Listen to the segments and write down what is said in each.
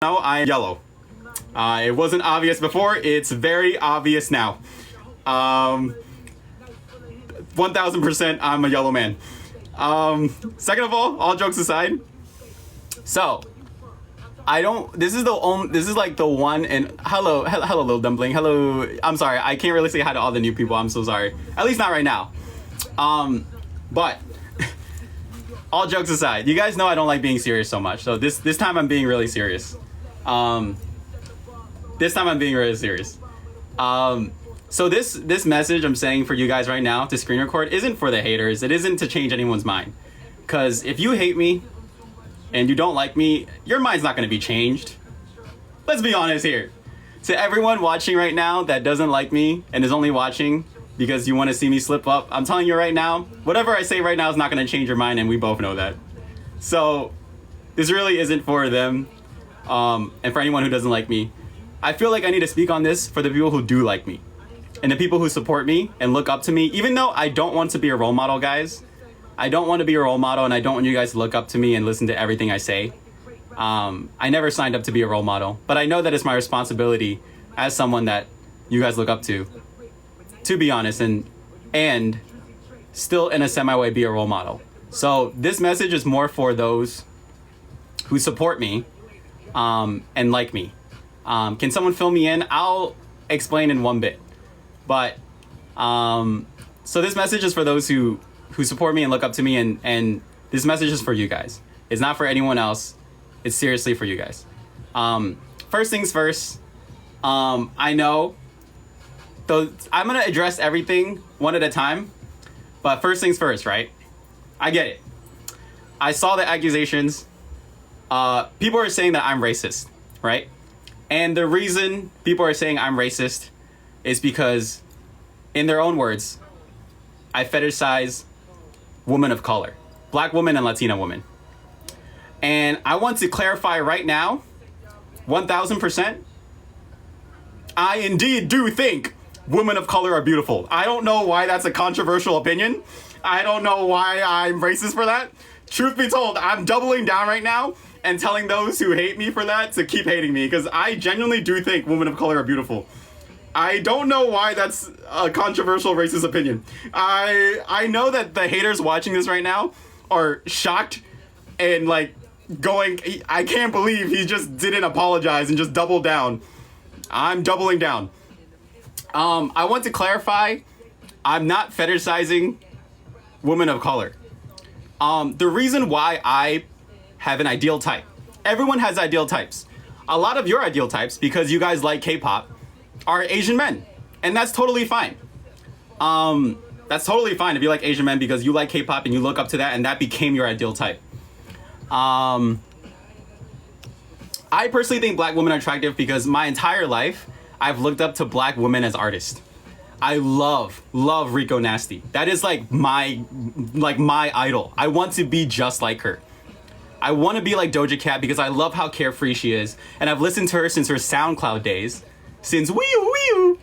Now I'm yellow. It wasn't obvious before. It's very obvious now. 1000% I'm a yellow man. Second of all jokes aside, so this is like the one, and hello little dumpling, hello. I'm sorry, I can't really say hi to all the new people. I'm so sorry, at least not right now. But all jokes aside, you guys know I don't like being serious so much, so this time I'm being really serious. So this message I'm saying for you guys right now to screen record isn't for the haters. It isn't to change anyone's mind. Because if you hate me and you don't like me, your mind's not going to be changed. Let's be honest here. To everyone watching right now that doesn't like me and is only watching because you want to see me slip up, I'm telling you right now, whatever I say right now is not going to change your mind, and we both know that. So this really isn't for them, and for anyone who doesn't like me. I feel like I need to speak on this for the people who do like me and the people who support me and look up to me, even though I don't want to be a role model, guys. I don't want to be a role model, and I don't want you guys to look up to me and listen to everything I say. I never signed up to be a role model, but I know that it's my responsibility as someone that you guys look up to be honest, and still in a semi-way be a role model. So this message is more for those who support me and like me. Can someone fill me in? I'll explain in one bit. But so this message is for those who support me and look up to me, and this message is for you guys. It's not for anyone else. It's seriously for you guys. First things first, I know, though I'm gonna address everything one at a time, but first things first, right? I get it. I saw the accusations. People are saying that I'm racist, right? And the reason people are saying I'm racist is because, in their own words, I fetishize women of color, Black women and Latina women. And I want to clarify right now, 1000%, I indeed do think women of color are beautiful. I don't know why that's a controversial opinion. I don't know why I'm racist for that. Truth be told, I'm doubling down right now and telling those who hate me for that to keep hating me, because I genuinely do think women of color are beautiful. I don't know why that's a controversial racist opinion. I know that the haters watching this right now are shocked and like going, I can't believe he just didn't apologize and just doubled down. I'm doubling down. I want to clarify, I'm not fetishizing women of color. The reason why I have an ideal type, everyone has ideal types. A lot of your ideal types, because you guys like K-pop, are Asian men, and that's totally fine. That's totally fine if you like Asian men because you like K-pop and you look up to that and that became your ideal type. I personally think Black women are attractive because my entire life I've looked up to Black women as artists. I love Rico Nasty. That is like my idol. I want to be just like her. I want to be like Doja Cat because I love how carefree she is, and I've listened to her since her SoundCloud days. Since wee.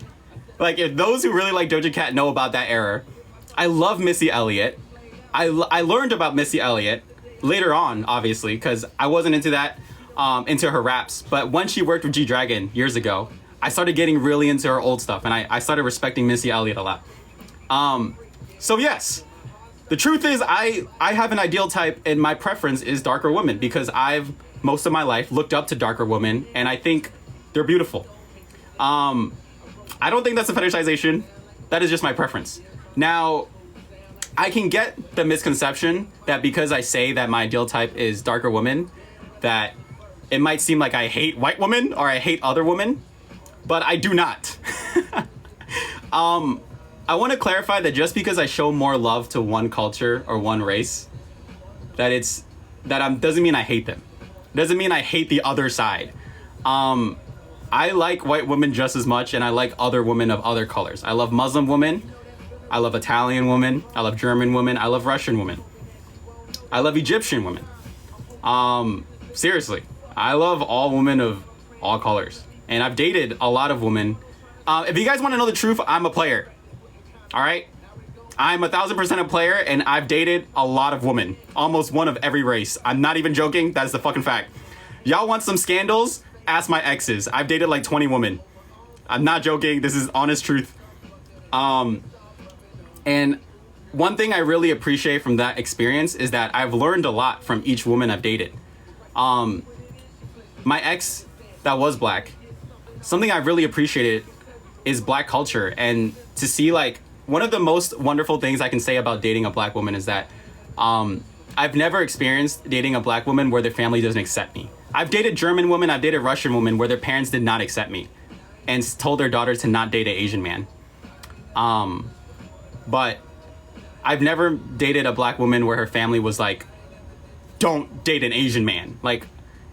Like, if those who really like Doja Cat know about that era. I love Missy Elliott. I learned about Missy Elliott later on, obviously, because I wasn't into that, into her raps. But when she worked with G-Dragon years ago, I started getting really into her old stuff, and I started respecting Missy Elliott a lot. So yes, the truth is I have an ideal type, and my preference is darker women because I've, most of my life, looked up to darker women, and I think they're beautiful. I don't think that's a fetishization. That is just my preference. Now, I can get the misconception that because I say that my ideal type is darker women, that it might seem like I hate white women or I hate other women, but I do not. I want to clarify that just because I show more love to one culture or one race, doesn't mean I hate them. Doesn't mean I hate the other side. I like white women just as much, and I like other women of other colors. I love Muslim women. I love Italian women. I love German women. I love Russian women. I love Egyptian women. Seriously, I love all women of all colors. And I've dated a lot of women. If you guys want to know the truth, I'm a player. All right? I'm 1000% a player, and I've dated a lot of women. Almost one of every race. I'm not even joking. That is the fucking fact. Y'all want some scandals? ask my exes. I've dated like 20 women. I'm not joking. This is honest truth. And one thing I really appreciate from that experience is that I've learned a lot from each woman I've dated. My ex that was black, something I really appreciated is black culture. And to see, like, one of the most wonderful things I can say about dating a black woman is that I've never experienced dating a black woman where their family doesn't accept me. I've dated German women, I've dated Russian women where their parents did not accept me and told their daughters to not date an Asian man. But I've never dated a black woman where her family was like, don't date an Asian man. Like,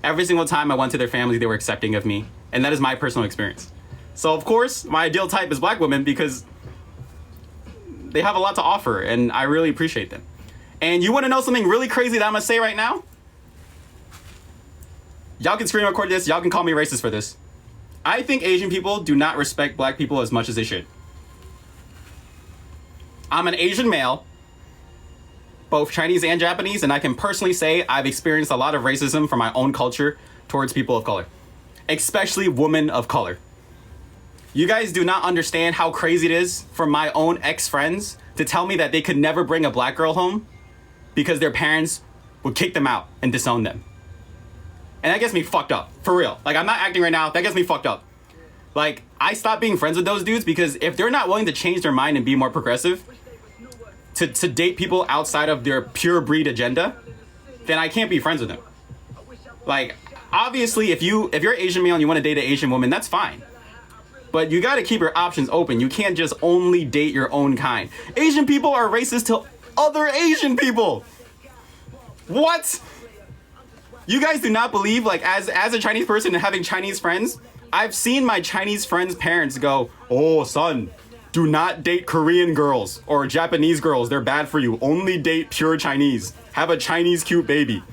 every single time I went to their family, they were accepting of me. And that is my personal experience. So, of course, my ideal type is black women because they have a lot to offer, and I really appreciate them. And you want to know something really crazy that I'm going to say right now? Y'all can screen record this. Y'all can call me racist for this. I think Asian people do not respect black people as much as they should. I'm an Asian male, both Chinese and Japanese, and I can personally say I've experienced a lot of racism from my own culture towards people of color, especially women of color. You guys do not understand how crazy it is for my own ex-friends to tell me that they could never bring a black girl home because their parents would kick them out and disown them. And that gets me fucked up, for real. Like, I'm not acting right now, that gets me fucked up. Like, I stopped being friends with those dudes because if they're not willing to change their mind and be more progressive, to date people outside of their pure breed agenda, then I can't be friends with them. Like, obviously, if you're Asian male and you want to date an Asian woman, that's fine. But you gotta keep your options open. You can't just only date your own kind. Asian people are racist to other Asian people. What? You guys do not believe, like, as a Chinese person and having Chinese friends, I've seen my Chinese friends' parents go, oh, son, do not date Korean girls or Japanese girls. They're bad for you. Only date pure Chinese. Have a Chinese cute baby.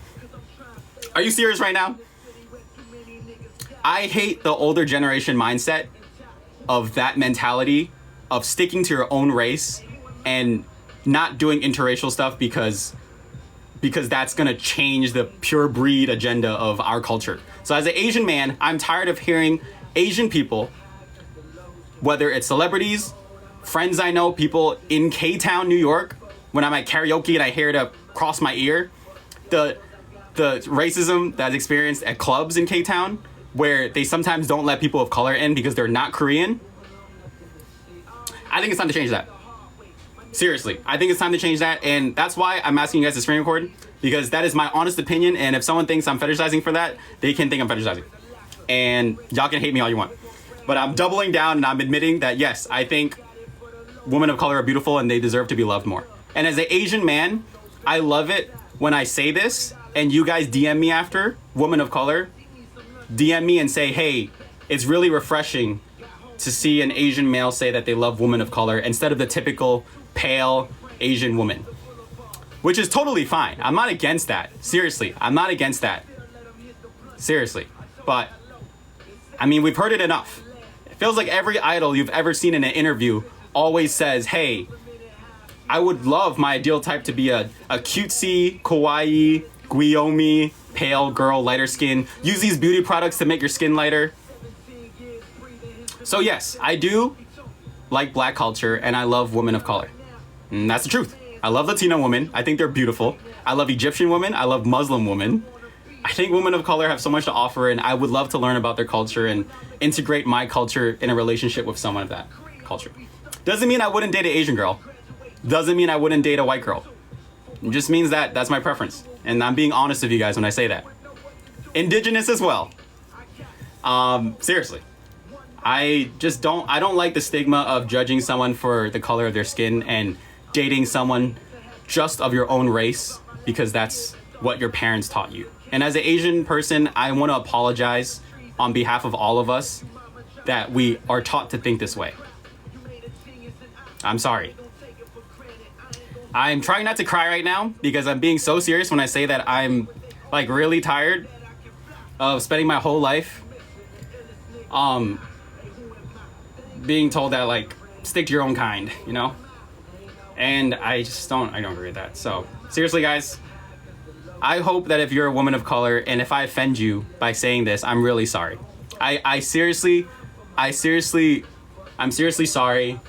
Are you serious right now? I hate the older generation mindset of that mentality of sticking to your own race and not doing interracial stuff because that's gonna change the pure breed agenda of our culture. So as an Asian man, I'm tired of hearing Asian people, whether it's celebrities, friends I know, people in K-Town, New York, when I'm at karaoke and I hear it across my ear, the racism that's experienced at clubs in K-Town, where they sometimes don't let people of color in because they're not Korean. I think it's time to change that. Seriously, I think it's time to change that, and that's why I'm asking you guys to screen record, because that is my honest opinion, and if someone thinks I'm fetishizing for that, they can think I'm fetishizing. And y'all can hate me all you want. But I'm doubling down and I'm admitting that, yes, I think women of color are beautiful and they deserve to be loved more. And as an Asian man, I love it when I say this, and you guys DM me after, women of color, DM me and say, hey, it's really refreshing to see an Asian male say that they love women of color instead of the typical pale Asian woman, which is totally fine. I'm not against that. Seriously, I'm not against that. Seriously. But, I mean, we've heard it enough. It feels like every idol you've ever seen in an interview always says, hey, I would love my ideal type to be a cutesy, kawaii, guyomi, pale girl, lighter skin. Use these beauty products to make your skin lighter. So yes, I do like black culture and I love women of color. And that's the truth. I love Latino women. I think they're beautiful. I love Egyptian women. I love Muslim women. I think women of color have so much to offer, and I would love to learn about their culture and integrate my culture in a relationship with someone of that culture. Doesn't mean I wouldn't date an Asian girl. Doesn't mean I wouldn't date a white girl. It just means that that's my preference. And I'm being honest with you guys when I say that. Indigenous as well. Seriously. I don't like the stigma of judging someone for the color of their skin and dating someone just of your own race because that's what your parents taught you. And as an Asian person, I want to apologize on behalf of all of us that we are taught to think this way. I'm sorry. I'm trying not to cry right now because I'm being so serious when I say that I'm like really tired of spending my whole life being told that, like, stick to your own kind, you know? And I don't agree with that. So seriously, guys, I hope that if you're a woman of color and if I offend you by saying this, I'm really sorry. I seriously, I'm seriously sorry.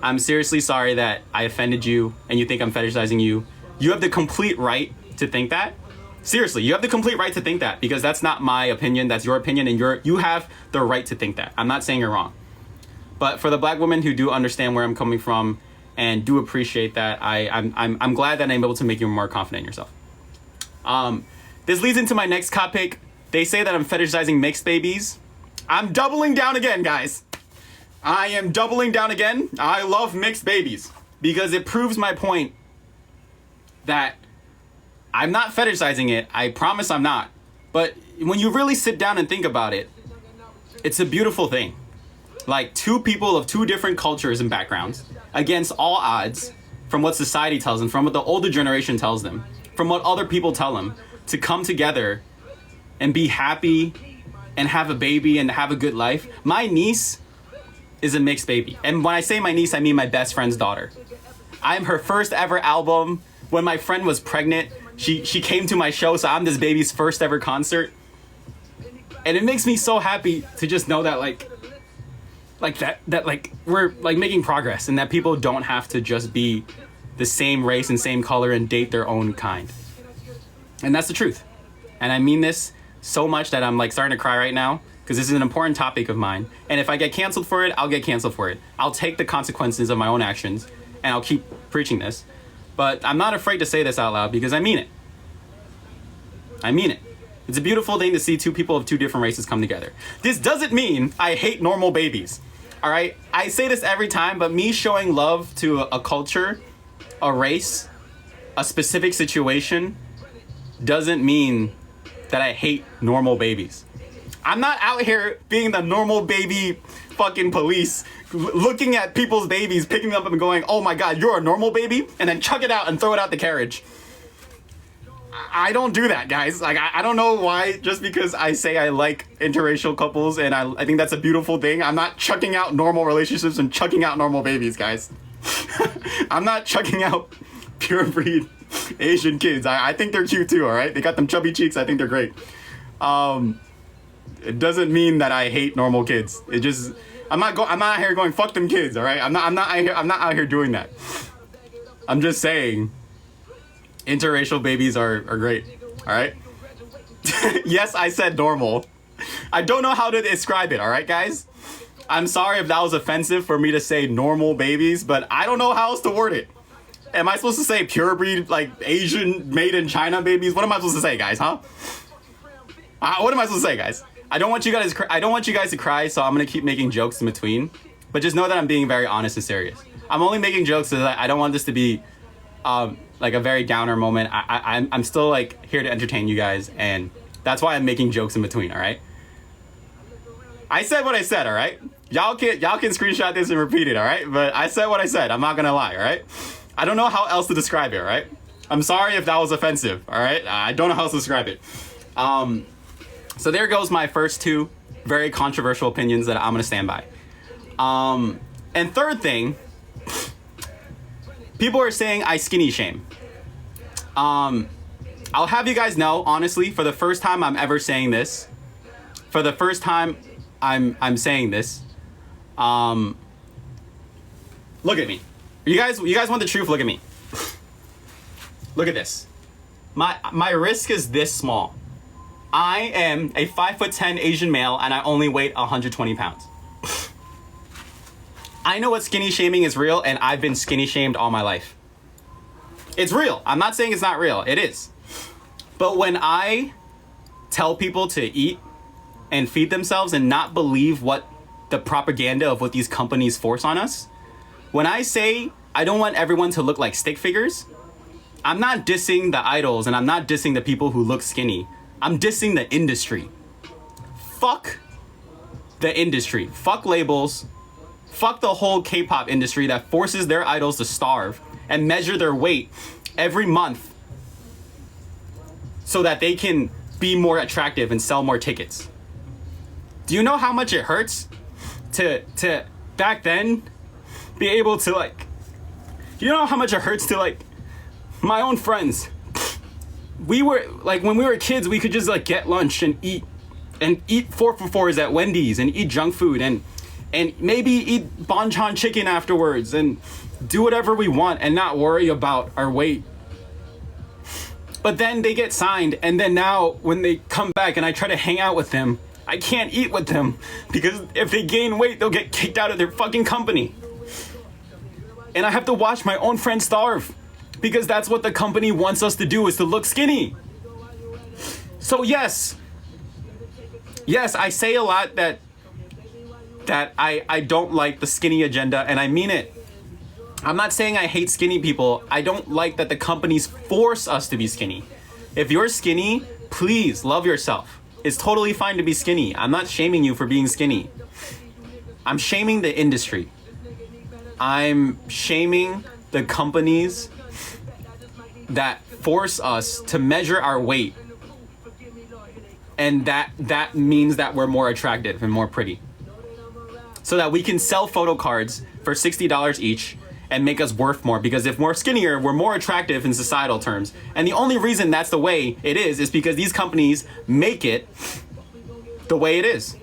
I'm seriously sorry that I offended you and you think I'm fetishizing you. You have the complete right to think that. Seriously, you have the complete right to think that, because that's not my opinion, that's your opinion, and you have the right to think that. I'm not saying you're wrong. But for the black women who do understand where I'm coming from and do appreciate that, I'm glad that I'm able to make you more confident in yourself. This leads into my next topic. They say that I'm fetishizing mixed babies. I'm doubling down again, guys. I am doubling down again. I love mixed babies because it proves my point that I'm not fetishizing it. I promise I'm not. But when you really sit down and think about it, it's a beautiful thing. Like, two people of two different cultures and backgrounds, against all odds, from what society tells them, from what the older generation tells them, from what other people tell them, to come together and be happy and have a baby and have a good life. My niece is a mixed baby. And when I say my niece, I mean my best friend's daughter. I'm her first ever album. When my friend was pregnant, she came to my show, so I'm this baby's first ever concert. And it makes me so happy to just know that that we're like making progress, and that people don't have to just be the same race and same color and date their own kind. And that's the truth. And I mean this so much that I'm like starting to cry right now, because this is an important topic of mine. And if I get canceled for it, I'll get canceled for it. I'll take the consequences of my own actions, and I'll keep preaching this. But I'm not afraid to say this out loud, because I mean it. I mean it. It's a beautiful thing to see two people of two different races come together. This doesn't mean I hate normal babies. All right? I say this every time, but me showing love to a culture, a race, a specific situation, doesn't mean that I hate normal babies. I'm not out here being the normal baby fucking police, looking at people's babies, picking them up and going, oh my God, you're a normal baby? And then chuck it out and throw it out the carriage. I don't do that, guys. Like, I don't know why, just because I say I like interracial couples and I think that's a beautiful thing, I'm not chucking out normal relationships and chucking out normal babies, guys. I'm not chucking out pure breed Asian kids. I think they're cute too, all right? They got them chubby cheeks. I think they're great. It doesn't mean that I hate normal kids. It just, I'm not out here going, fuck them kids, all right? I'm not out here doing that. I'm just saying interracial babies are great, all right? Yes, I said normal. I don't know how to describe it, all right, guys? I'm sorry if that was offensive for me to say normal babies, but I don't know how else to word it. Am I supposed to say pure breed, like Asian made in China babies? What am I supposed to say, guys, huh? What am I supposed to say, guys? I don't want you guys to cry, so I'm gonna keep making jokes in between. But just know that I'm being very honest and serious. I'm only making jokes so that I don't want this to be like a very downer moment. I'm still like here to entertain you guys, and that's why I'm making jokes in between, all right? I said what I said, all right? Y'all can screenshot this and repeat it, all right? But I said what I said. I'm not gonna lie, all right? I don't know how else to describe it, all right? I'm sorry if that was offensive, all right? I don't know how else to describe it. So there goes my first two very controversial opinions that I'm gonna stand by. And third thing, people are saying I skinny shame. I'll have you guys know, honestly, for the first time I'm ever saying this, for the first time I'm saying this, look at me. You guys want the truth? Look at me. Look at this. My wrist is this small. I am a 5'10" Asian male, and I only weigh 120 pounds. I know what skinny shaming is real, and I've been skinny shamed all my life. It's real. I'm not saying it's not real. It is. But when I tell people to eat and feed themselves and not believe what the propaganda of what these companies force on us, when I say I don't want everyone to look like stick figures, I'm not dissing the idols and I'm not dissing the people who look skinny. I'm dissing the industry. Fuck the industry. Fuck labels. Fuck the whole K-pop industry that forces their idols to starve and measure their weight every month so that they can be more attractive and sell more tickets. Do you know how much it hurts to back then be able to like, you know how much it hurts to like, my own friends, we were like, when we were kids, we could just like get lunch and eat and eat 4 for 4s at Wendy's and eat junk food and maybe eat banchan chicken afterwards and do whatever we want and not worry about our weight. But then they get signed, and then now when they come back and I try to hang out with them, I can't eat with them because if they gain weight, they'll get kicked out of their fucking company. And I have to watch my own friends starve because that's what the company wants us to do, is to look skinny. So yes, I say a lot that I don't like the skinny agenda, and I mean it. I'm not saying I hate skinny people. I don't like that the companies force us to be skinny. If you're skinny, please love yourself. It's totally fine to be skinny. I'm not shaming you for being skinny. I'm shaming the industry. I'm shaming the companies that force us to measure our weight. And that means that we're more attractive and more pretty. So that we can sell photo cards for $60 each and make us worth more, because if we're skinnier, we're more attractive in societal terms. And the only reason that's the way it is because these companies make it the way it is.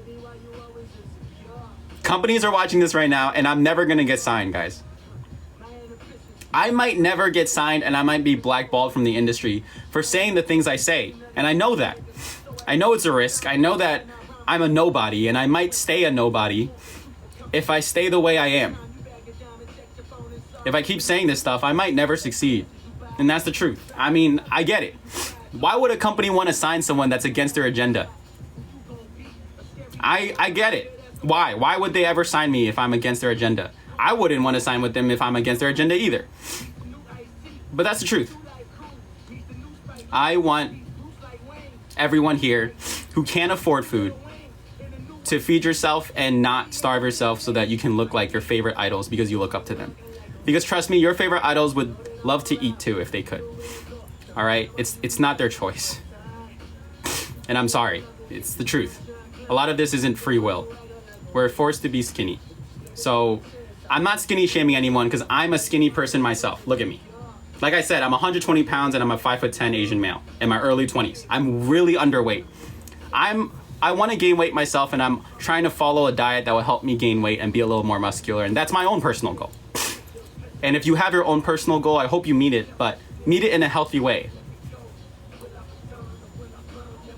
Companies are watching this right now, and I'm never gonna get signed, guys. I might never get signed, and I might be blackballed from the industry for saying the things I say. And I know that. I know it's a risk. I know that I'm a nobody, and I might stay a nobody if I stay the way I am. If I keep saying this stuff, I might never succeed. And that's the truth. I mean, I get it. Why would a company want to sign someone that's against their agenda? I get it. Why? Why would they ever sign me if I'm against their agenda? I wouldn't want to sign with them if I'm against their agenda either. But that's the truth. I want everyone here who can't afford food to feed yourself and not starve yourself so that you can look like your favorite idols because you look up to them. Because trust me, your favorite idols would love to eat too if they could. All right? It's not their choice. And I'm sorry. It's the truth. A lot of this isn't free will. We're forced to be skinny. So I'm not skinny shaming anyone because I'm a skinny person myself. Look at me. Like I said, I'm 120 pounds and I'm a 5'10" Asian male in my early 20s. I'm really underweight. I want to gain weight myself, and I'm trying to follow a diet that will help me gain weight and be a little more muscular. And that's my own personal goal. And if you have your own personal goal, I hope you meet it, but meet it in a healthy way.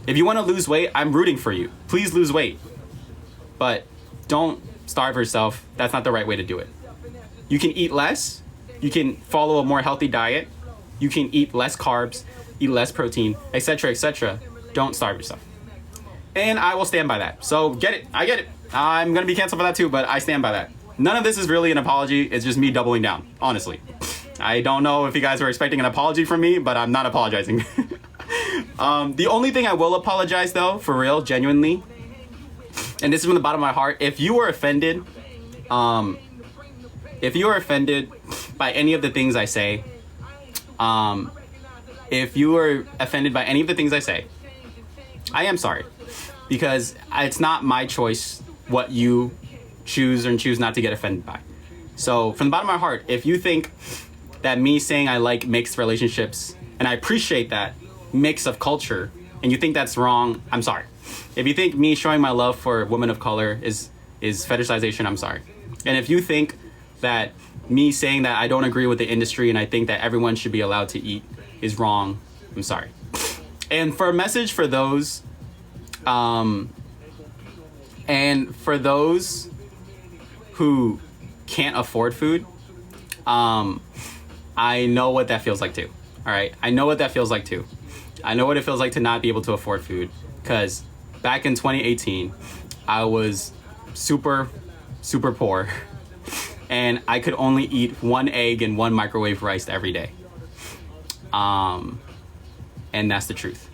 If you want to lose weight, I'm rooting for you. Please lose weight. But don't starve yourself. That's not the right way to do it. You can eat less. You can follow a more healthy diet. You can eat less carbs, eat less protein, etc., etc. Don't starve yourself. And I will stand by that. So get it. I get it. I'm going to be canceled for that too, but I stand by that. None of this is really an apology. It's just me doubling down, honestly. I don't know if you guys were expecting an apology from me, but I'm not apologizing. The only thing I will apologize, though, for real, genuinely, and this is from the bottom of my heart, if you were offended by any of the things I say, if you were offended by any of the things I say, I am sorry. Because it's not my choice what you choose or choose not to get offended by. So from the bottom of my heart, if you think that me saying I like mixed relationships, and I appreciate that mix of culture, and you think that's wrong, I'm sorry. If you think me showing my love for women of color is fetishization, I'm sorry. And if you think that me saying that I don't agree with the industry and I think that everyone should be allowed to eat is wrong, I'm sorry. And for a message for those, who can't afford food, I know what that feels like too. All right, I know what that feels like too. I know what it feels like to not be able to afford food, because back in 2018, I was super poor, and I could only eat 1 egg and 1 microwave rice every day. And that's the truth.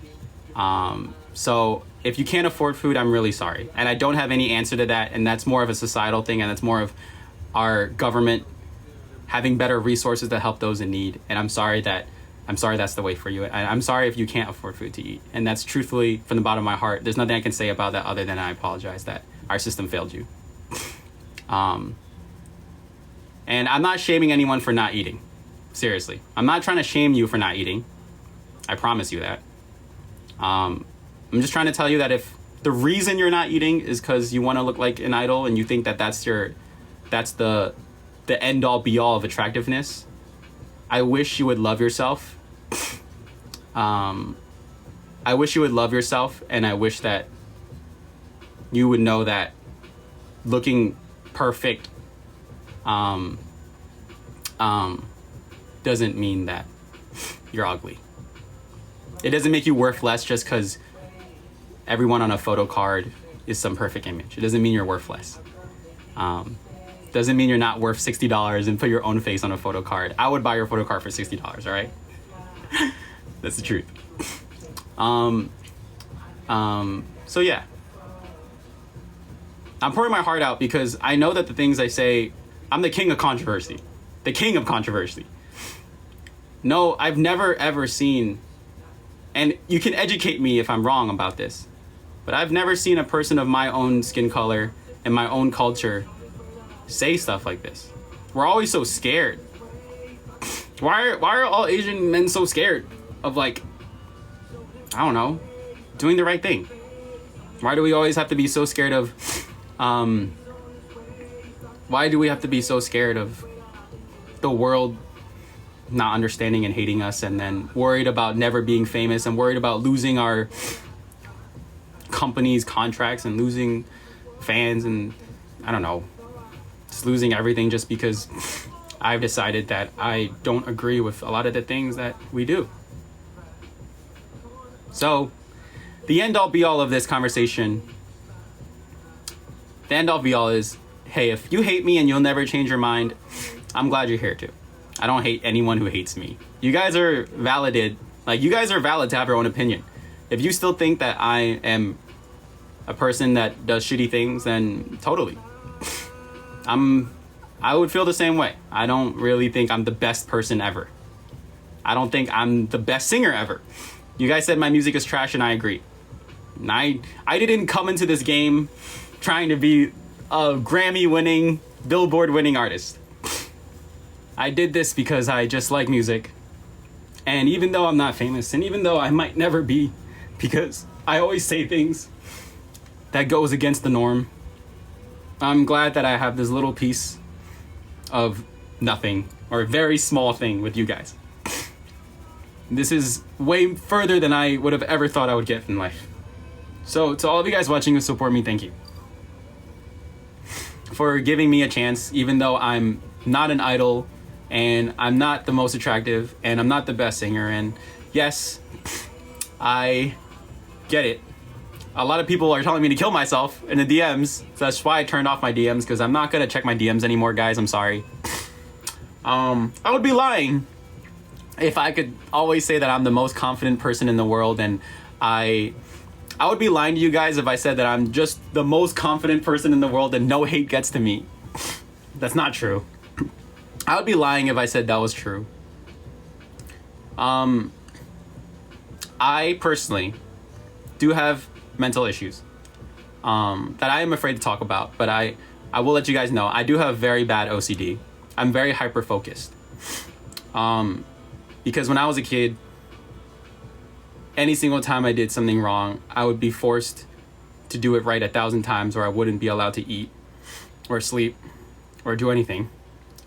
So if you can't afford food, I'm really sorry. And I don't have any answer to that. And that's more of a societal thing. And that's more of our government having better resources to help those in need. And I'm sorry that's the way for you. I'm sorry if you can't afford food to eat. And that's truthfully from the bottom of my heart. There's nothing I can say about that other than I apologize that our system failed you. And I'm not shaming anyone for not eating. Seriously. I'm not trying to shame you for not eating. I promise you that. I'm just trying to tell you that if the reason you're not eating is because you want to look like an idol and you think that that's the end all be all of attractiveness, I wish you would love yourself. I wish you would love yourself, and I wish that you would know that looking perfect doesn't mean that you're ugly. It doesn't make you worth less just because everyone on a photo card is some perfect image. It doesn't mean you're worth less. Doesn't mean you're not worth $60 and put your own face on a photo card. I would buy your photo card for $60, all right? That's the truth. So yeah. I'm pouring my heart out because I know that the things I say, I'm the king of controversy. The king of controversy. No, I've never ever seen, and you can educate me if I'm wrong about this, but I've never seen a person of my own skin color and my own culture say stuff like this. We're always so scared. Why are all Asian men so scared of, like, I don't know, doing the right thing? Why do we always have to be so scared of why do we have to be so scared of the world not understanding and hating us, and then worried about never being famous and worried about losing our company's contracts and losing fans and, I don't know, just losing everything just because I've decided that I don't agree with a lot of the things that we do. So the end all be all of this conversation, the end all be all is, hey, if you hate me and you'll never change your mind, I'm glad you're here too. I don't hate anyone who hates me. You guys are validated. Like, you guys are valid to have your own opinion. If you still think that I am a person that does shitty things, then totally. I would feel the same way. I don't really think I'm the best person ever. I don't think I'm the best singer ever. You guys said my music is trash, and I agree. And I didn't come into this game trying to be a Grammy-winning, Billboard-winning artist. I did this because I just like music. And even though I'm not famous, and even though I might never be, because I always say things that goes against the norm, I'm glad that I have this little piece of nothing, or a very small thing with you guys. This is way further than I would have ever thought I would get in life. So to all of you guys watching who support me, thank you for giving me a chance, even though I'm not an idol, and I'm not the most attractive, and I'm not the best singer. And yes, I get it. A lot of people are telling me to kill myself in the DMs. So that's why I turned off my DMs, because I'm not gonna check my DMs anymore, guys. I'm sorry. I would be lying if I could always say that I'm the most confident person in the world, and I would be lying to you guys if I said that I'm just the most confident person in the world and no hate gets to me. That's not true. I would be lying if I said that was true. I personally do have mental issues that I am afraid to talk about, but I will let you guys know I do have very bad OCD. I'm very hyper focused. Because when I was a kid, any single time I did something wrong, I would be forced to do it right 1,000 times, or I wouldn't be allowed to eat or sleep or do anything.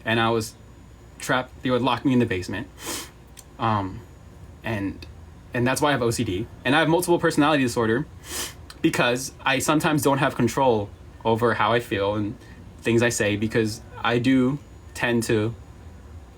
And I was trapped. They would lock me in the basement. And that's why I have OCD. And I have multiple personality disorder because I sometimes don't have control over how I feel and things I say, because I do tend to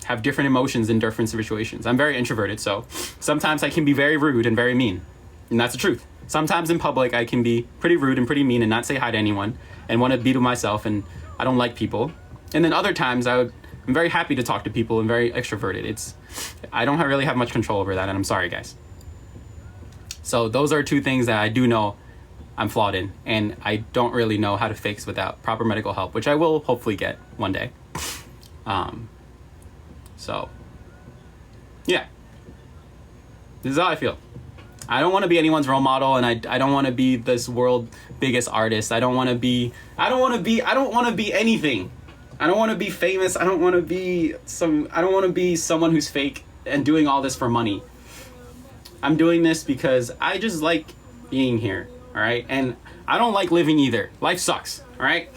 have different emotions in different situations. I'm very introverted, so sometimes I can be very rude and very mean. And that's the truth. Sometimes in public, I can be pretty rude and pretty mean and not say hi to anyone and want to be to myself, and I don't like people. And then other times I'm very happy to talk to people and very extroverted. I don't really have much control over that, and I'm sorry, guys. So those are two things that I do know I'm flawed in, and I don't really know how to fix without proper medical help, which I will hopefully get one day. So, yeah. This is how I feel. I don't want to be anyone's role model, and I don't want to be this world biggest artist. I don't want to be anything. I don't want to be famous. I don't want to be someone who's fake and doing all this for money. I'm doing this because I just like being here, all right? And I don't like living either. Life sucks, all right?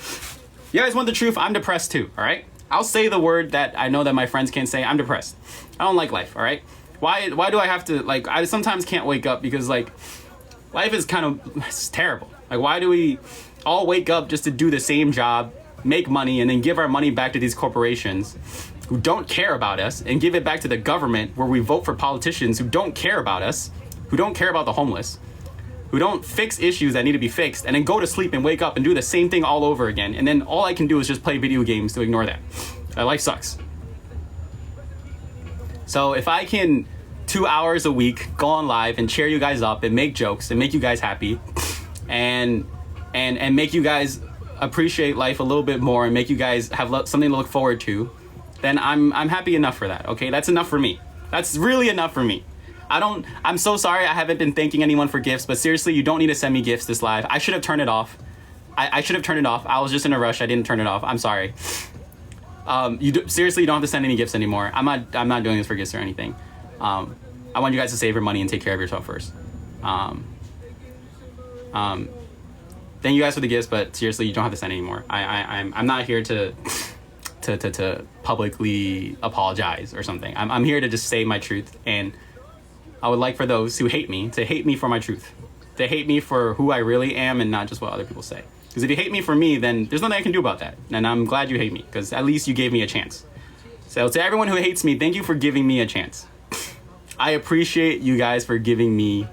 You guys want the truth? I'm depressed too, all right? I'll say the word that I know that my friends can't say. I'm depressed. I don't like life, all right? Why do I have to, like, I sometimes can't wake up because, like, life is kind of, it's terrible. Like, why do we all wake up just to do the same job, make money, and then give our money back to these corporations who don't care about us, and give it back to the government where we vote for politicians who don't care about us, who don't care about the homeless, who don't fix issues that need to be fixed, and then go to sleep and wake up and do the same thing all over again, and then all I can do is just play video games to ignore that. Life sucks. So if I can 2 hours a week go on live and cheer you guys up and make jokes and make you guys happy, and make you guys appreciate life a little bit more and make you guys have something to look forward to, then I'm happy enough for that. Okay, that's enough for me. That's really enough for me. I'm so sorry I haven't been thanking anyone for gifts, but seriously, you don't need to send me gifts this live. I should have turned it off. I should have turned it off. I was just in a rush. I didn't turn it off. I'm sorry. Seriously, you don't have to send any gifts anymore. I'm not doing this for gifts or anything. I want you guys to save your money and take care of yourself first. Thank you guys for the gifts, but seriously, you don't have to send anymore. I'm not here to publicly apologize or something. I'm here to just say my truth, and I would like for those who hate me to hate me for my truth, to hate me for who I really am and not just what other people say. Because if you hate me for me, then there's nothing I can do about that. And I'm glad you hate me, because at least you gave me a chance. So to everyone who hates me, thank you for giving me a chance. I appreciate you guys for giving me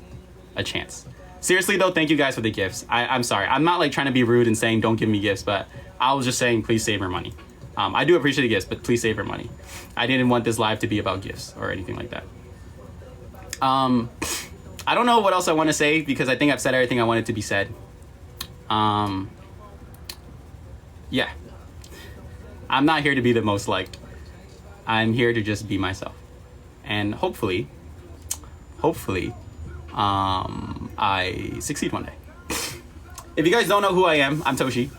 a chance. Seriously though, thank you guys for the gifts. I'm sorry. I'm not like trying to be rude and saying don't give me gifts, but I was just saying please save your money. I do appreciate the gifts, but please save your money. I didn't want this live to be about gifts or anything like that. I don't know what else I want to say because I think I've said everything I wanted to be said. Yeah. I'm not here to be the most liked. I'm here to just be myself. And hopefully, I succeed one day. If you guys don't know who I am, I'm Toshi.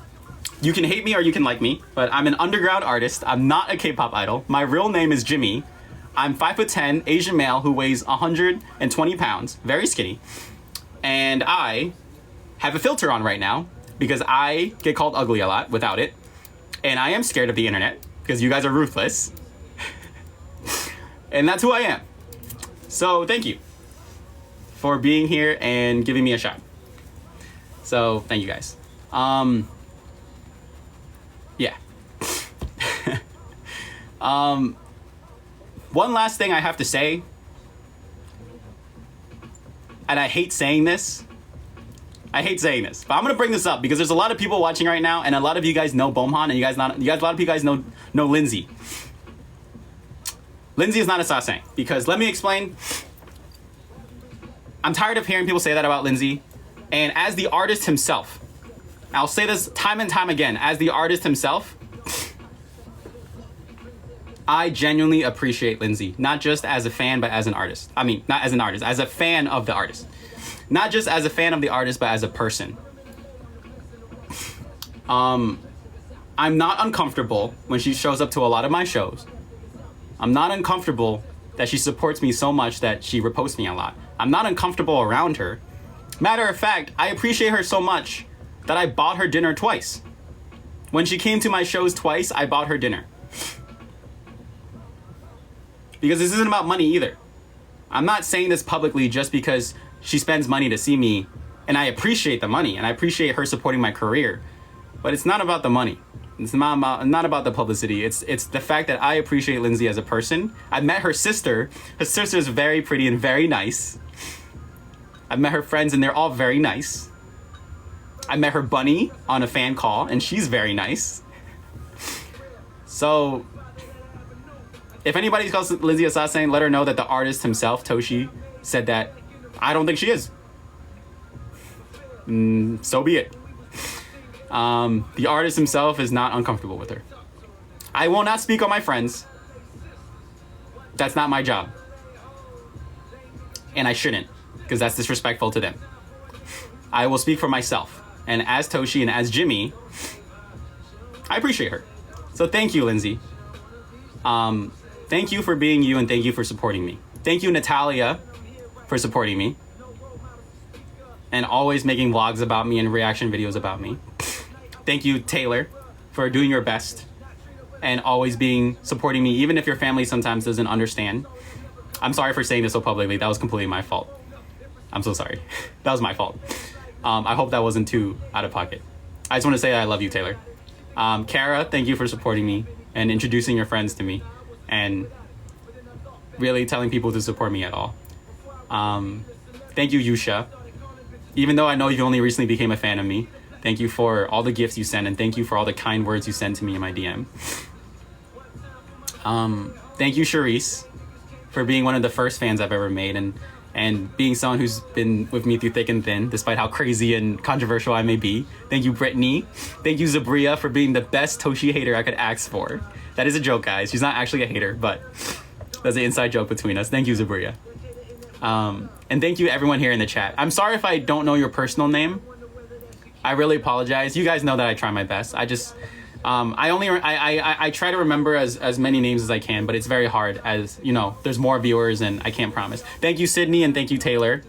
You can hate me or you can like me, but I'm an underground artist. I'm not a K-pop idol. My real name is Jimmy. I'm 5'10", Asian male who weighs 120 pounds, very skinny. And I have a filter on right now because I get called ugly a lot without it. And I am scared of the internet because you guys are ruthless. And that's who I am. So thank you for being here and giving me a shot. So thank you guys. Yeah. One last thing I have to say, and I hate saying this, but I'm gonna bring this up because there's a lot of people watching right now, and a lot of you guys know Bomhan, and a lot of you guys know Lindsay. Lindsay is not a sasang, because let me explain. I'm tired of hearing people say that about Lindsay, and as the artist himself, I'll say this time and time again, as the artist himself, I genuinely appreciate Lindsay, not just as a fan, but as an artist. I mean, not as an artist, as a fan of the artist. Not just as a fan of the artist, but as a person. I'm not uncomfortable when she shows up to a lot of my shows. I'm not uncomfortable that she supports me so much that she reposts me a lot. I'm not uncomfortable around her. Matter of fact, I appreciate her so much that I bought her dinner twice. When she came to my shows twice, I bought her dinner. Because this isn't about money either. I'm not saying this publicly just because she spends money to see me, and I appreciate the money, and I appreciate her supporting my career. But it's not about the money. It's not about the publicity. It's the fact that I appreciate Lindsay as a person. I've met her sister. Her sister is very pretty and very nice. I've met her friends, and they're all very nice. I met her bunny on a fan call, and she's very nice. So if anybody calls Lindsay a sasang, let her know that the artist himself, Toshi, said that I don't think she is. So be it. The artist himself is not uncomfortable with her. I will not speak on my friends. That's not my job. And I shouldn't, because that's disrespectful to them. I will speak for myself. And as Toshi and as Jimmy, I appreciate her. So thank you, Lindsay. Thank you for being you, and thank you for supporting me. Thank you, Natalia, for supporting me. and always making vlogs about me and reaction videos about me. Thank you, Taylor, for doing your best and always supporting me, even if your family sometimes doesn't understand. I'm sorry for saying this so publicly. That was completely my fault. I'm so sorry. That was my fault. I hope that wasn't too out of pocket. I just want to say I love you, Taylor. Kara, thank you for supporting me and introducing your friends to me and really telling people to support me at all. Thank you, Yusha. Even though I know you only recently became a fan of me, thank you for all the gifts you send, and thank you for all the kind words you send to me in my DM. Thank you, Charisse, for being one of the first fans I've ever made and being someone who's been with me through thick and thin, despite how crazy and controversial I may be. Thank you, Brittany. Thank you, Zabria, for being the best Toshi hater I could ask for. That is a joke, guys. She's not actually a hater, but that's an inside joke between us. Thank you, Zabria. And thank you everyone here in the chat. I'm sorry if I don't know your personal name. I really apologize. You guys know that I try my best. I just, I try to remember as many names as I can, but it's very hard as, you know, there's more viewers and I can't promise. Thank you, Sydney, and thank you, Taylor.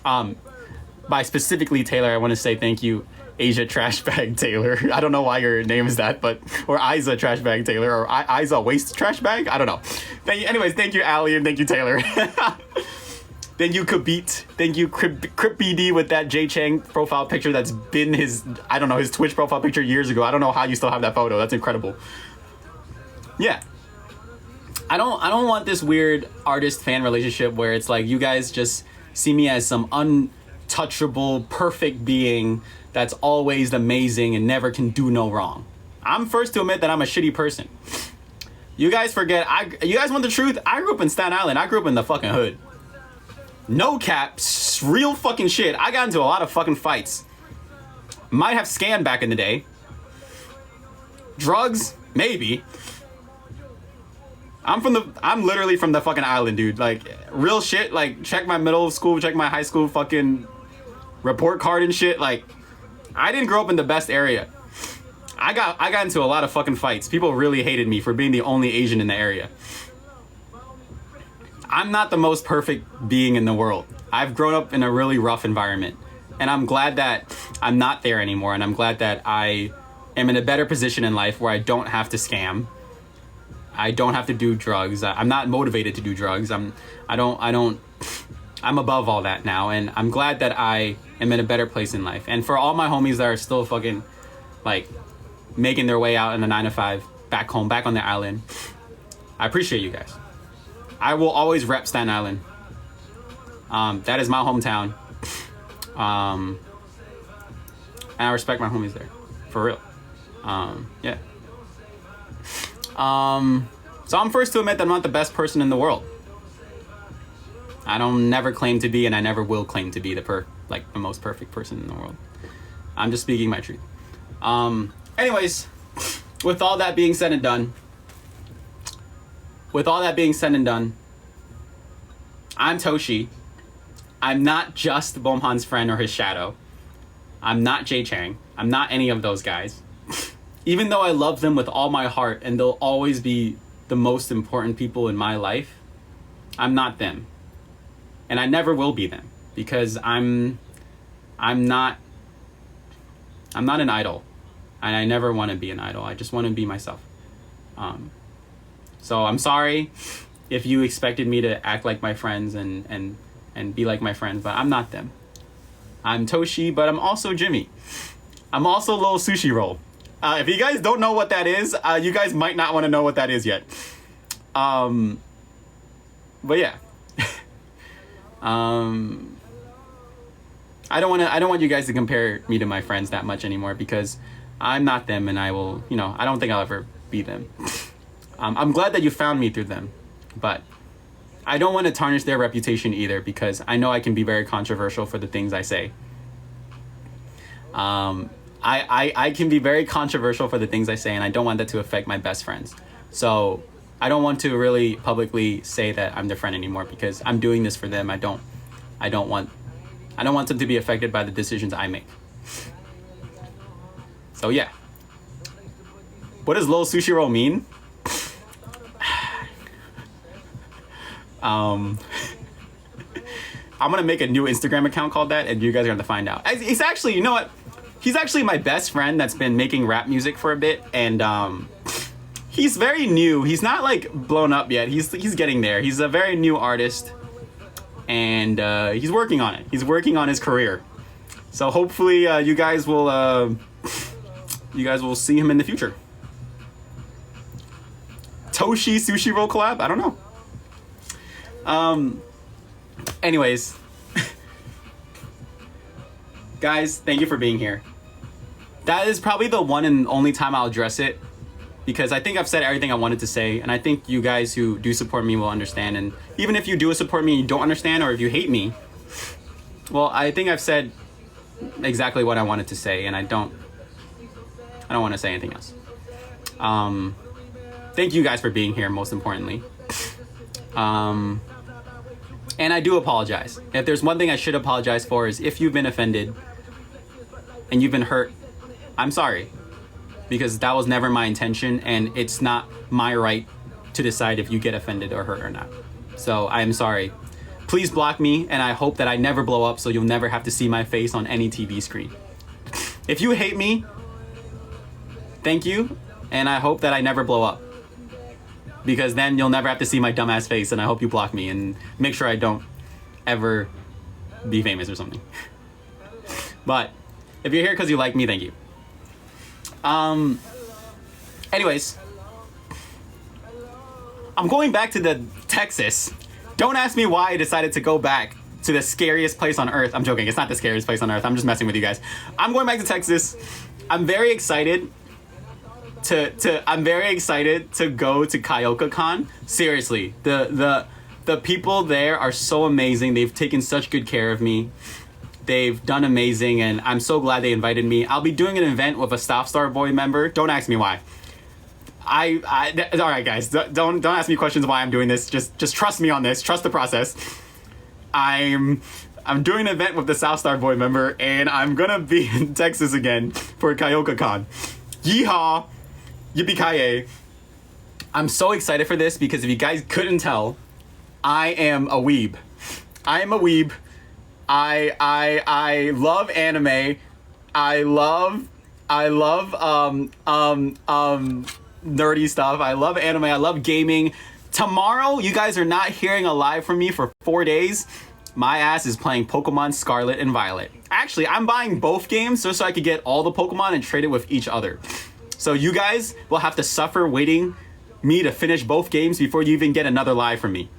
By specifically Taylor, I want to say thank you, Asia Trashbag Taylor. I don't know why your name is that, but, or Isa Trashbag Taylor, or Isa Waste Trashbag. I don't know. Anyways, thank you, Ali, and thank you, Taylor. Thank you, Kabit. Thank you, CripBD, with that Jay Chang profile picture that's been his, I don't know, his Twitch profile picture years ago. I don't know how you still have that photo. That's incredible. Yeah. I don't want this weird artist-fan relationship where it's like you guys just see me as some untouchable, perfect being that's always amazing and never can do no wrong. I'm first to admit that I'm a shitty person. You guys forget, you guys want the truth? I grew up in Staten Island. I grew up in the fucking hood. No cap, real fucking shit. I got into a lot of fucking fights. Might have scammed back in the day. Drugs, maybe. I'm literally from the fucking island, dude. Like, real shit. Like, check my middle school, check my high school fucking report card and shit. Like, I didn't grow up in the best area. I got into a lot of fucking fights. People really hated me for being the only Asian in the area. I'm not the most perfect being in the world. I've grown up in a really rough environment, and I'm glad that I'm not there anymore, and I'm glad that I am in a better position in life where I don't have to scam. I don't have to do drugs. I'm not motivated to do drugs. I'm above all that now, and I'm glad that I am in a better place in life. And for all my homies that are still fucking like making their way out in a 9-to-5 back home, back on the island, I appreciate you guys. I will always rep Staten Island. That is my hometown. And I respect my homies there. For real. Yeah. So I'm first to admit that I'm not the best person in the world. I don't never claim to be, and I never will claim to be the most perfect person in the world. I'm just speaking my truth. Anyways, with all that being said and done, I'm Toshi. I'm not just Bomhan's friend or his shadow. I'm not Jay Chang. I'm not any of those guys. Even though I love them with all my heart and they'll always be the most important people in my life, I'm not them. And I never will be them because I'm not an idol. And I never want to be an idol. I just want to be myself. So I'm sorry if you expected me to act like my friends and be like my friends, but I'm not them. I'm Toshi, but I'm also Jimmy. I'm also Lil Sushi Roll. If you guys don't know what that is, you guys might not want to know what that is yet. But yeah. I don't want you guys to compare me to my friends that much anymore because I'm not them, and I will, I don't think I'll ever be them. I'm glad that you found me through them, but I don't want to tarnish their reputation either because I know I can be very controversial for the things I say. I can be very controversial for the things I say, and I don't want that to affect my best friends. So I don't want to really publicly say that I'm their friend anymore because I'm doing this for them. I don't want them to be affected by the decisions I make. So yeah. What does Lil Sushi Roll mean? I'm gonna make a new Instagram account called that, and you guys are gonna find out. He's actually, you know what? He's actually my best friend that's been making rap music for a bit, and he's very new. He's not like blown up yet. He's getting there. He's a very new artist, and he's working on it. He's working on his career. So hopefully you guys will see him in the future. Toshi sushi roll collab? I don't know. Anyways, guys, thank you for being here. That is probably the one and only time I'll address it, because I think I've said everything I wanted to say, and I think you guys who do support me will understand. And even if you do support me and you don't understand, or if you hate me, well, I think I've said exactly what I wanted to say, and I don't want to say anything else. Thank you guys for being here, most importantly. And I do apologize. If there's one thing I should apologize for, is if you've been offended and you've been hurt, I'm sorry. Because that was never my intention, and it's not my right to decide if you get offended or hurt or not. So I am sorry. Please block me, and I hope that I never blow up so you'll never have to see my face on any TV screen. If you hate me, thank you, and I hope that I never blow up. Because then you'll never have to see my dumbass face, and I hope you block me and make sure I don't ever be famous or something. But if you're here because you like me, thank you. Anyways, I'm going back to Texas. Don't ask me why I decided to go back to the scariest place on earth. I'm joking. It's not the scariest place on earth. I'm just messing with you guys. I'm going back to Texas. I'm very excited I'm very excited to go to KyokaCon. Seriously, the people there are so amazing. They've taken such good care of me. They've done amazing, and I'm so glad they invited me. I'll be doing an event with a Staff Star Boy member. Don't ask me why. All right, guys. Don't ask me questions why I'm doing this. Just trust me on this. Trust the process. I'm doing an event with the South Star Boy member, and I'm gonna be in Texas again for KyokaCon. Yeehaw! Yippee-ki-yay. I'm so excited for this because if you guys couldn't tell, I am a weeb. I am a weeb. I love anime. I love nerdy stuff. I love anime. I love gaming. Tomorrow, you guys are not hearing a live from me for 4 days. My ass is playing Pokemon Scarlet and Violet. Actually, I'm buying both games just so I could get all the Pokemon and trade it with each other. So you guys will have to suffer waiting me to finish both games before you even get another live from me.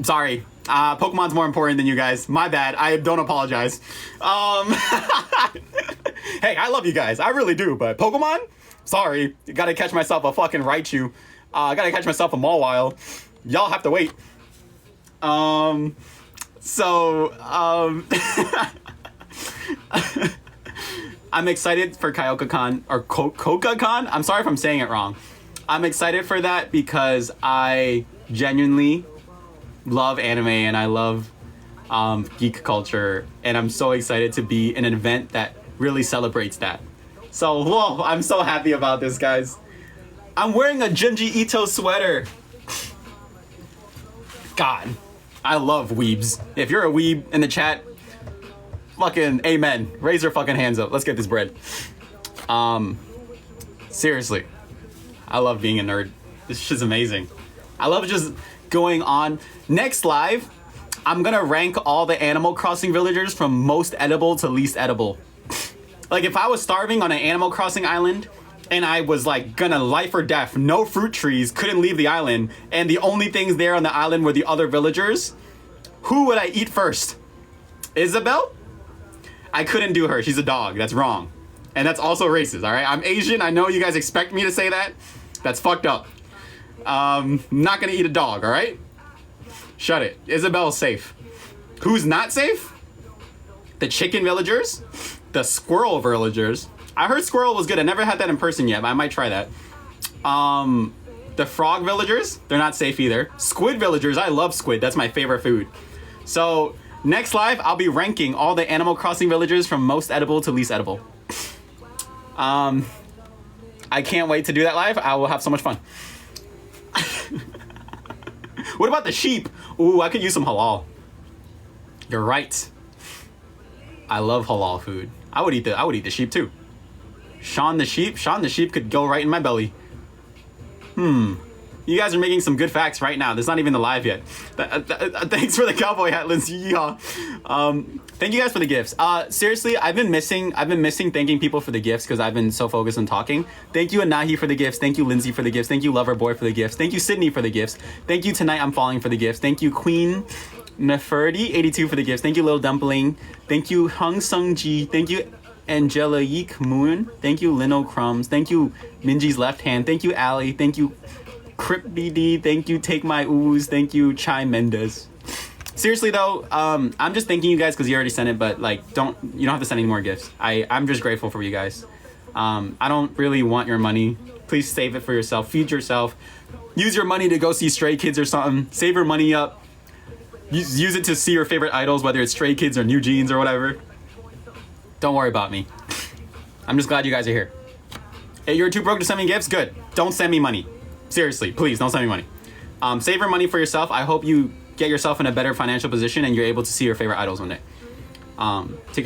Sorry. Pokemon's more important than you guys. My bad. I don't apologize. Hey, I love you guys. I really do. But Pokemon? Sorry. Gotta catch myself a fucking Raichu. Gotta catch myself a Mawile. Y'all have to wait. I'm excited for KyokaCon, or KyokaCon? I'm sorry if I'm saying it wrong. I'm excited for that because I genuinely love anime and I love geek culture, and I'm so excited to be in an event that really celebrates that. So, whoa, I'm so happy about this, guys. I'm wearing a Junji Ito sweater. God, I love weebs. If you're a weeb in the chat, fucking amen. Raise your fucking hands up. Let's get this bread. Seriously, I love being a nerd. This shit's amazing. I love just going on. Next live, I'm gonna rank all the Animal Crossing villagers from most edible to least edible. Like if I was starving on an Animal Crossing island and I was like gonna life or death, no fruit trees, couldn't leave the island, and the only things there on the island were the other villagers, who would I eat first? Isabel? I couldn't do her. She's a dog. That's wrong. And that's also racist, all right? I'm Asian. I know you guys expect me to say that. That's fucked up. Not gonna eat a dog, all right? Shut it. Isabel's safe. Who's not safe? The chicken villagers, the squirrel villagers. I heard squirrel was good. I never had that in person yet, but I might try that. The frog villagers, they're not safe either. Squid villagers, I love squid. That's my favorite food. So next live, I'll be ranking all the Animal Crossing villagers from most edible to least edible. I can't wait to do that live. I will have so much fun. What about the sheep? Ooh, I could use some halal. You're right. I love halal food. I would eat the sheep too. Sean the sheep could go right in my belly. You guys are making some good facts right now. There's not even the live yet. Thanks for the cowboy hat, Lindsay. Yeah. Thank you guys for the gifts. Seriously, I've been missing thanking people for the gifts because I've been so focused on talking. Thank you, Anahi, for the gifts. Thank you, Lindsay, for the gifts. Thank you, Loverboy, for the gifts. Thank you, Sydney, for the gifts. Thank you, Tonight I'm Falling, for the gifts. Thank you, Queen Neferti82, for the gifts. Thank you, Little Dumpling. Thank you, Hung Sung Ji. Thank you, Angelique Moon. Thank you, Lino Crumbs. Thank you, Minji's Left Hand. Thank you, Allie. Thank you, Crip BD. Thank you, Take My Ooze. Thank you, Chai Mendez. Seriously though, I'm just thanking you guys because you already sent it, but like, you don't have to send any more gifts. I'm just grateful for you guys. I don't really want your money. Please save it for yourself. Feed yourself. Use your money to go see Stray Kids or something. Save your money up. Use it to see your favorite idols, whether it's Stray Kids or New Jeans or whatever. Don't worry about me. I'm just glad you guys are here. Hey, you're too broke to send me gifts? Good. Don't send me money. Seriously, please don't send me money. Save your money for yourself. I hope you get yourself in a better financial position and you're able to see your favorite idols one day. Take care.